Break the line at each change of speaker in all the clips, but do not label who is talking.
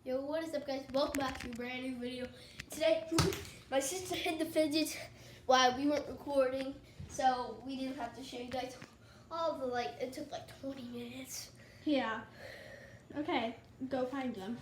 Yo, what is up, guys? Welcome back to a brand new video. Today, my sister hid the fidgets while we weren't recording, so we didn't have to show you guys all the, it took like 20 minutes.
Yeah. Okay, go find them.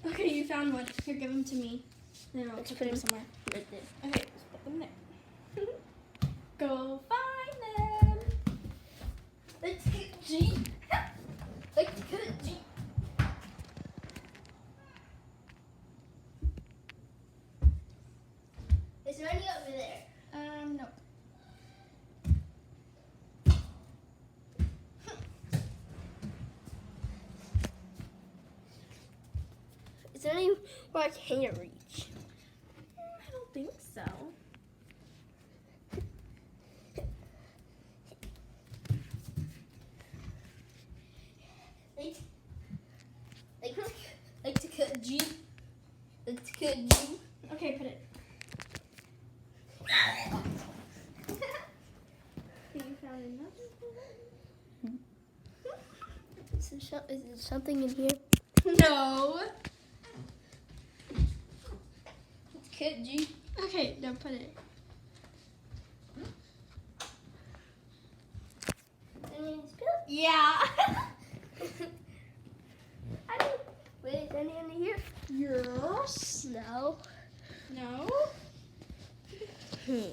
Okay, you found one. Here, give them to me. Then I'll put them somewhere.
Right there.
Okay, just put them there. Go find them.
Let's get G. Let's get G. Is there any over there?
No.
Is there any where I can't reach?
I don't think so.
Like to cut G. Like to cut G.
Okay, put it. You found another one?
Is there something in here?
No.
Cut G.
Okay, don't put it. Yeah.
I don't. Wait, is any in here?
Yes.
No.
No.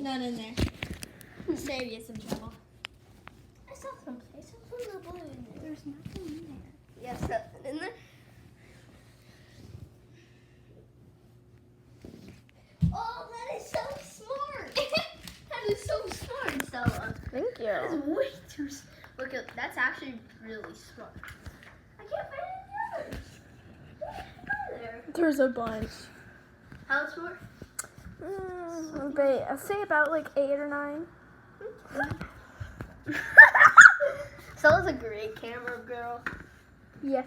None in there. Save you some trouble.
I saw something. I saw something blue in there.
There's nothing in there.
Yeah, something in there. Oh, that is so smart. That is so smart, Stella.
Thank
That is way too smart. Look, that's actually really smart. I can't find any others. What are there?
There's a bunch.
How smart?
I'll say about like 8 or 9.
Stella's a great camera girl.
Yeah.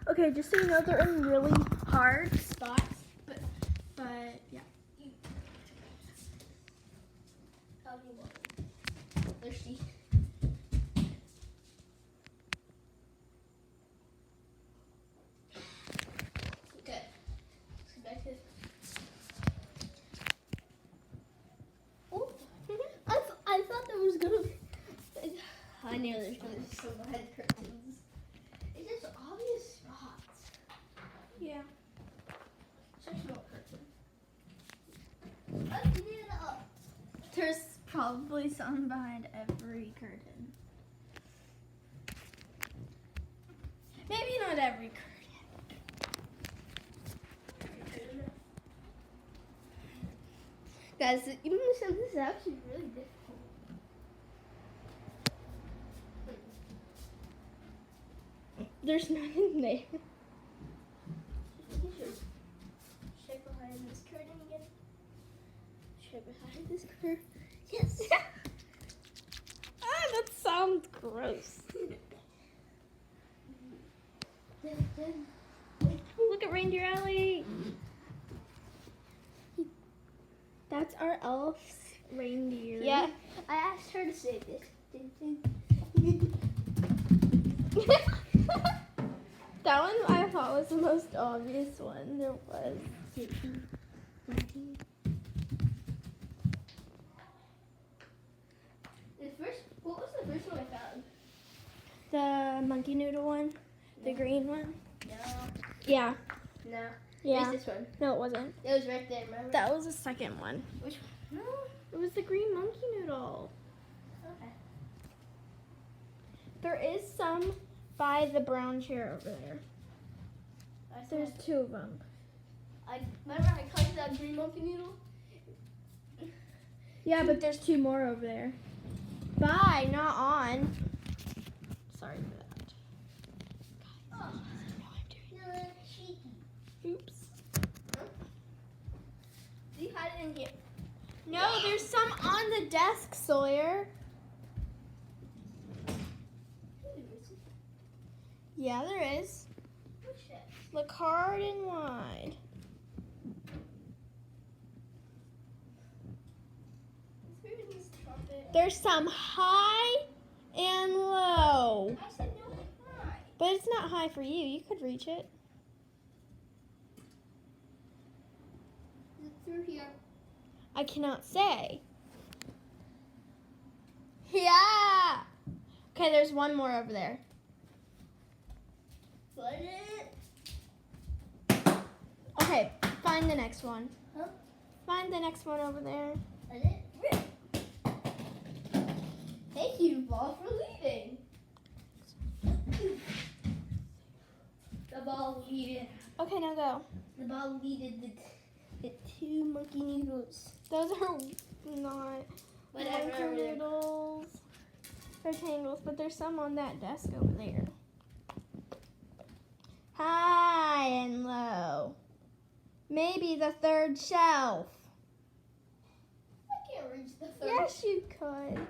Okay, just so you know, they're in really hard spots, but yeah.
How do you want it? Thirsty. Okay. Let's go back to. Oh, I thought there was gonna be. I knew there's gonna be some head curtains. It's just obvious spots.
Yeah.
Such a small curtain. Let's get it up.
There's probably some behind every curtain. Maybe not every curtain.
Guys, even this is actually really difficult.
There's none in there.
Check behind this curtain again. Check behind this curtain. Yes.
That sounds gross. Look at Reindeer Alley. That's our elf's reindeer.
Yeah, I asked her to say this.
That one I thought was the most obvious one there was.
What was the first one I found?
The monkey noodle one? The green one?
No.
Yeah.
No.
Yeah.
It's this one.
No, it wasn't.
It was right there, remember?
That was the second one.
Which one? No.
It was the green monkey noodle.
Okay.
There is some by the brown chair over there. There's 2 of them.
I remember I collected that green monkey noodle.
Yeah, but there's 2 more over there. Bye, not on. Sorry for that.
Oh.
No,
No, cheeky.
oops.
Huh? Do you hide it in here?
No, there's some on the desk, Sawyer. Yeah, there is.
Which desk?
Look hard and wide.
Let's move this trumpet.
There's some high and low.
I said no high.
But it's not high for you. You could reach it.
Is it through here?
I cannot say. Yeah. Okay, there's one more over there.
Put it.
Okay, find the next one.
Huh?
Find the next one over there.
Put it. Rip. Thank you, ball, for leading. The ball leaded.
Okay, now go.
The ball leaded the two monkey noodles.
Those are not
Whatever.
monkey noodles. Rectangles, but there's some on that desk over there. High and low. Maybe the third shelf.
I can't reach the third.
Yes, you could.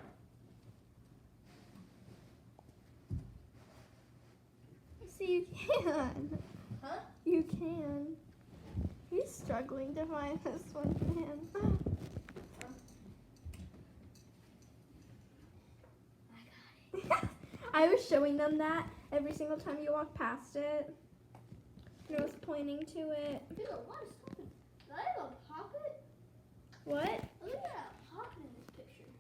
See, you can.
Huh?
You can. He's struggling to find this one, man. I was showing them that every single time you walk past it. And I was pointing to it.
Dude, what is happening? Did I have a pocket?
What?
Look at that pocket in this picture.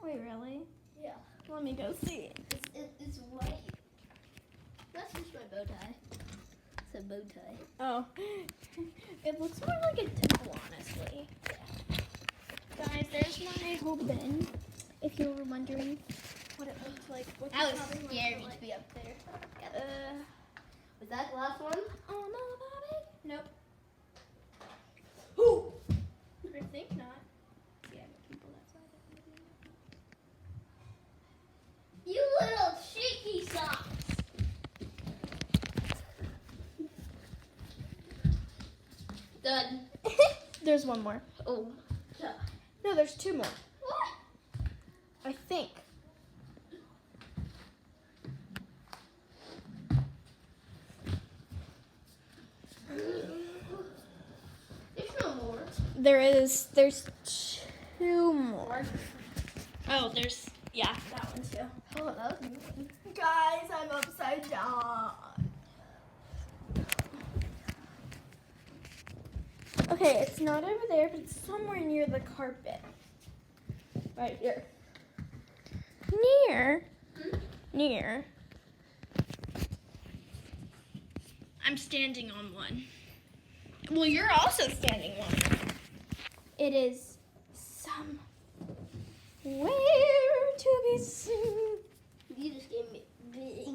Wait, really?
Yeah.
Let me go see.
It's white. That's just my bow tie. It's a bow tie.
Oh. It looks more like a temple, honestly. Guys, there's my whole bin. If you were wondering what it looked like. What
That was
the cabin
scary
looked
to
like.
be up there. Was that the last one?
Oh, no, Bobby? Nope.
Who?
I think not. Yeah, but people outside.
You little cheeky socks. Done.
There's one more.
Oh. Yeah.
No, there's two more.
What?
I think.
There's no more.
There's two more. Oh, there's, yeah, that one too.
Oh, that was
Guys, I'm upside down. Okay, it's not over there, but it's somewhere near the carpet. Right here. Near. I'm standing on one. Well, you're also standing on one. It is somewhere to be seen.
You just gave me big.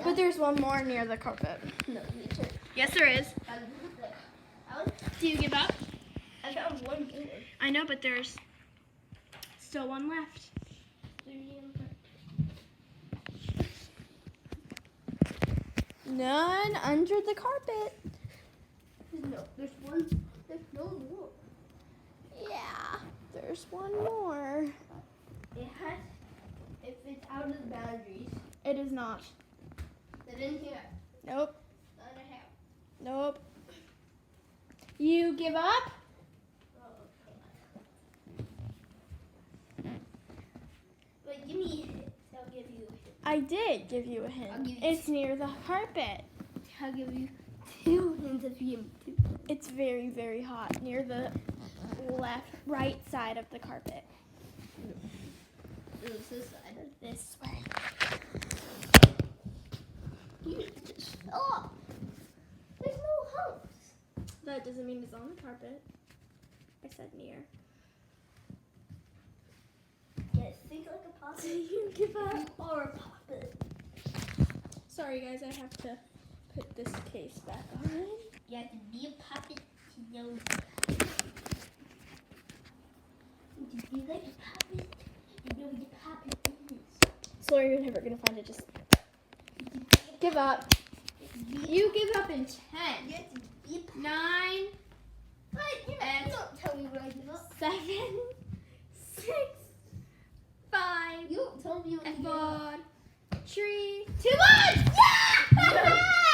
But there's one more near the carpet.
No, you too.
Yes, there is.
I
Do you give up?
found one more.
I know, but there's still one left. None under the carpet.
No, there's one. There's no more.
Yeah, there's one more.
It has. If it's out of the boundaries,
It is not.
then in here.
Nope.
Not a half.
Nope. You give up?
Oh, God. But give me a hint. I'll give you a hint.
I did give you a hint.
I'll give you
It's near the carpet.
I'll give you 2 hints if you give me 2.
It's very, very hot near the right side of the carpet.
It was this side.
This way.
You just fell off. There's no humps.
That doesn't mean it's on the carpet. I said near.
Yes, think like a poppet.
You give up.
You are a poppet.
Sorry guys, I have to put this case back on.
You have to be a poppet to know. To be like a poppet, you know the poppet is.
Sorry, you're never gonna find it. Just give up. You give up in 10,
You have to be a poppet.
9,
What? You don't tell me when I give up.
7, 6, 5,
You don't tell me when I give up.
4, 3, 2, 1.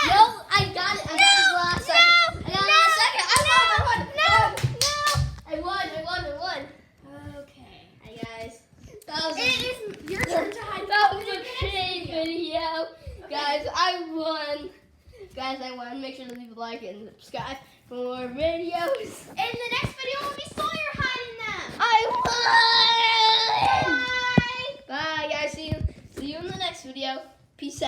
No, I got it. I got it last second. I got it last second. I won. I won. I won.
It is your turn to hide.
That was a shame video. Guys, I won. Guys, I won. Make sure to leave a like and subscribe for more videos.
In the next video, will be Sawyer hiding them.
I won!
Bye.
Bye, guys. See you in the next video. Peace out.